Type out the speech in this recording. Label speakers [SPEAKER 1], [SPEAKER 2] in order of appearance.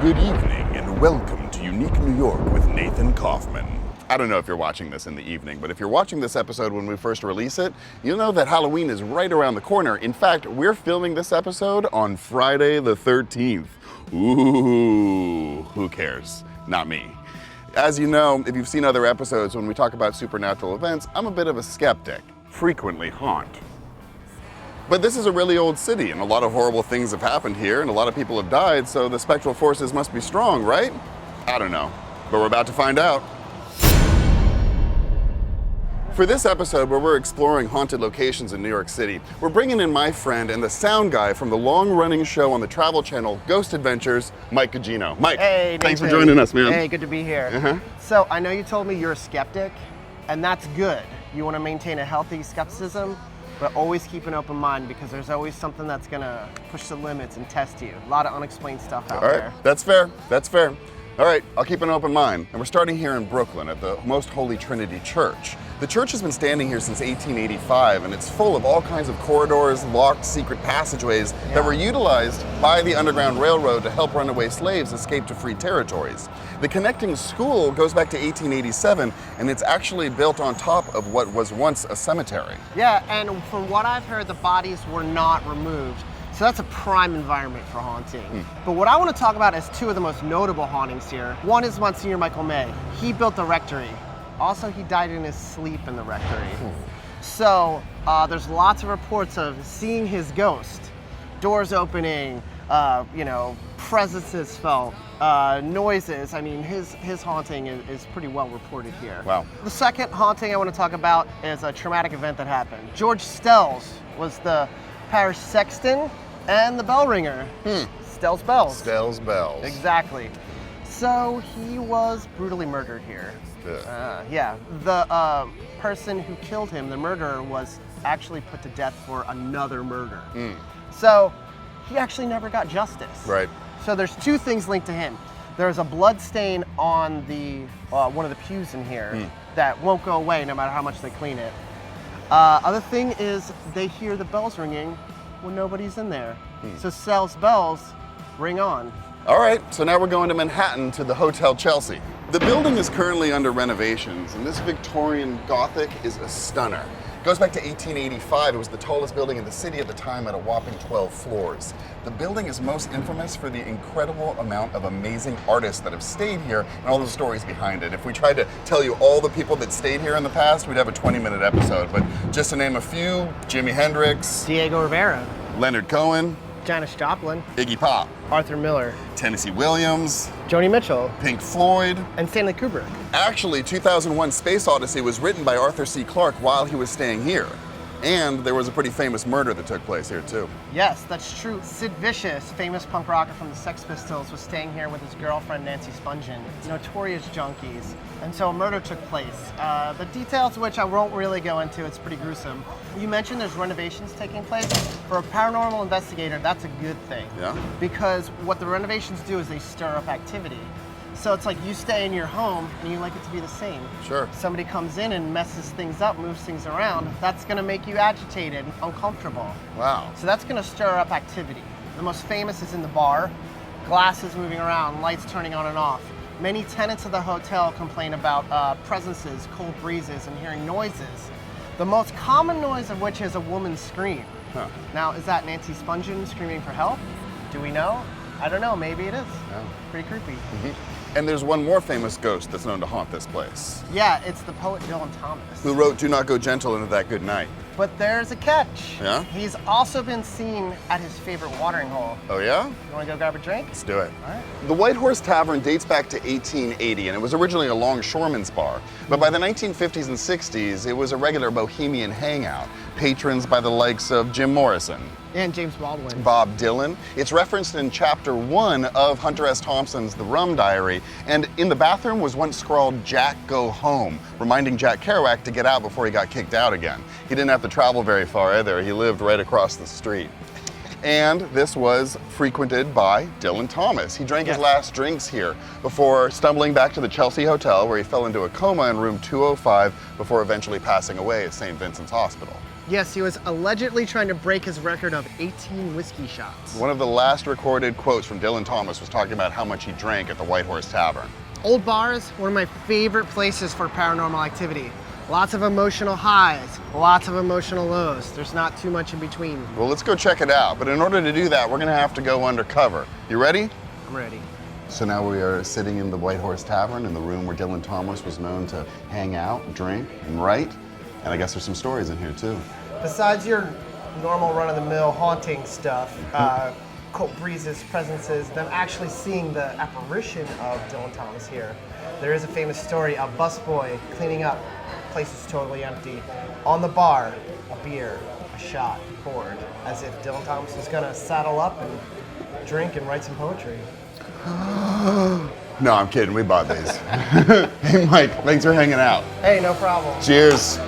[SPEAKER 1] Good evening and welcome to Unique New York with Nathan Kaufman. I don't know if you're watching this in the evening, but if you're watching this episode when we first release it, you'll know that Halloween is right around the corner. In fact, we're filming this episode on Friday the 13th. Ooh, who cares? Not me. As you know, if you've seen other episodes, when we talk about supernatural events, I'm a bit of a skeptic, frequently haunt. But this is a really old city, and a lot of horrible things have happened here, and a lot of people have died, so the spectral forces must be strong, right? I don't know, but we're about to find out. For this episode, where we're exploring haunted locations in New York City, we're bringing in my friend and the sound guy from the long-running show on the Travel Channel, Ghost Adventures, Mike Gugino. Mike,
[SPEAKER 2] hey,
[SPEAKER 1] thanks for joining us, man.
[SPEAKER 2] Hey, good to be here. So I know you told me you're a skeptic, and that's good. You want to maintain a healthy skepticism, but always keep an open mind because there's always something that's gonna push the limits and test you. A lot of unexplained stuff out there.
[SPEAKER 1] All right, that's fair, that's fair. All right, I'll keep an open mind. And we're starting here in Brooklyn at the Most Holy Trinity Church. The church has been standing here since 1885, and it's full of all kinds of corridors, locked secret passageways that were utilized by the Underground Railroad to help runaway slaves escape to free territories. The connecting school goes back to 1887, and it's actually built on top of what was once a cemetery.
[SPEAKER 2] Yeah, and from what I've heard, the bodies were not removed. So that's a prime environment for haunting. But what I want to talk about is two of the most notable hauntings here. One is Monsignor Michael May. He built the rectory. Also, he died in his sleep in the rectory. So there's lots of reports of seeing his ghost, doors opening, presences felt, noises. I mean, his haunting is pretty well reported here.
[SPEAKER 1] Wow.
[SPEAKER 2] The second haunting I want to talk about is a traumatic event that happened. George Stells was the parish sexton and the bell ringer. Stells Bells.
[SPEAKER 1] Stells Bells.
[SPEAKER 2] Exactly. So he was brutally murdered here. The person who killed him, the murderer, was actually put to death for another murder. So he actually never got justice.
[SPEAKER 1] Right.
[SPEAKER 2] So there's two things linked to him. There's a blood stain on the one of the pews in here that won't go away no matter how much they clean it. Other thing is they hear the bells ringing when nobody's in there. So Stells Bells ring on.
[SPEAKER 1] All right, so now we're going to Manhattan to the Hotel Chelsea. The building is currently under renovations, and this Victorian Gothic is a stunner. It goes back to 1885. It was the tallest building in the city at the time at a whopping 12 floors. The building is most infamous for the incredible amount of amazing artists that have stayed here and all the stories behind it. If we tried to tell you all the people that stayed here in the past, we'd have a 20-minute episode. But just to name a few, Jimi Hendrix,
[SPEAKER 2] Diego Rivera,
[SPEAKER 1] Leonard Cohen,
[SPEAKER 2] Janis Joplin,
[SPEAKER 1] Iggy Pop,
[SPEAKER 2] Arthur Miller,
[SPEAKER 1] Tennessee Williams,
[SPEAKER 2] Joni Mitchell,
[SPEAKER 1] Pink Floyd,
[SPEAKER 2] and Stanley Kubrick.
[SPEAKER 1] Actually, 2001 Space Odyssey was written by Arthur C. Clarke while he was staying here. And there was a pretty famous murder that took place here too.
[SPEAKER 2] Yes, that's true. Sid Vicious, famous punk rocker from the Sex Pistols, was staying here with his girlfriend Nancy Spungen, notorious junkies. And so a murder took place. The details of which I won't really go into, it's pretty gruesome. You mentioned there's renovations taking place. For a paranormal investigator, that's a good thing.
[SPEAKER 1] Yeah.
[SPEAKER 2] Because what the renovations do is they stir up activity. So it's like you stay in your home and you like it to be the same.
[SPEAKER 1] Sure.
[SPEAKER 2] Somebody comes in and messes things up, moves things around, that's gonna make you agitated, uncomfortable.
[SPEAKER 1] Wow.
[SPEAKER 2] So that's gonna stir up activity. The most famous is in the bar, glasses moving around, lights turning on and off. Many tenants of the hotel complain about presences, cold breezes, and hearing noises. The most common noise of which is a woman's scream. Now, is that Nancy Spungen screaming for help? Do we know? I don't know, maybe it is. Pretty creepy.
[SPEAKER 1] And there's one more famous ghost that's known to haunt this place.
[SPEAKER 2] Yeah, it's the poet Dylan Thomas.
[SPEAKER 1] Who wrote Do Not Go Gentle into That Good Night.
[SPEAKER 2] But there's a catch.
[SPEAKER 1] Yeah?
[SPEAKER 2] He's also been seen at his favorite watering hole.
[SPEAKER 1] Oh yeah?
[SPEAKER 2] You wanna go grab a drink?
[SPEAKER 1] Let's do it.
[SPEAKER 2] All right.
[SPEAKER 1] The White Horse Tavern dates back to 1880, and it was originally a longshoreman's bar. But by the 1950s and 60s, it was a regular bohemian hangout. Patrons by the likes of Jim Morrison.
[SPEAKER 2] And James Baldwin.
[SPEAKER 1] Bob Dylan. It's referenced in chapter 1 of Hunter S. Thompson's The Rum Diary, and in the bathroom was once scrawled, "Jack, go home," reminding Jack Kerouac to get out before he got kicked out again. He didn't have to travel very far either. He lived right across the street. And this was frequented by Dylan Thomas. He drank his last drinks here before stumbling back to the Chelsea Hotel, where he fell into a coma in room 205 before eventually passing away at St. Vincent's Hospital.
[SPEAKER 2] Yes, he was allegedly trying to break his record of 18 whiskey shots.
[SPEAKER 1] One of the last recorded quotes from Dylan Thomas was talking about how much he drank at the White Horse Tavern.
[SPEAKER 2] Old Bar is one of my favorite places for paranormal activity. Lots of emotional highs, lots of emotional lows. There's not too much in between.
[SPEAKER 1] Well, let's go check it out. But in order to do that, we're gonna have to go undercover. You ready?
[SPEAKER 2] I'm ready.
[SPEAKER 1] So now we are sitting in the White Horse Tavern in the room where Dylan Thomas was known to hang out, drink, and write. And I guess there's some stories in here too.
[SPEAKER 2] Besides your normal run-of-the-mill haunting stuff, cult breezes, presences, them actually seeing the apparition of Dylan Thomas here, there is a famous story of busboy cleaning up, place is totally empty. On the bar, a beer, a shot poured, as if Dylan Thomas was gonna saddle up and drink and write some poetry.
[SPEAKER 1] No, I'm kidding. We bought these. Hey, Mike, thanks for hanging out.
[SPEAKER 2] Hey, no problem.
[SPEAKER 1] Cheers.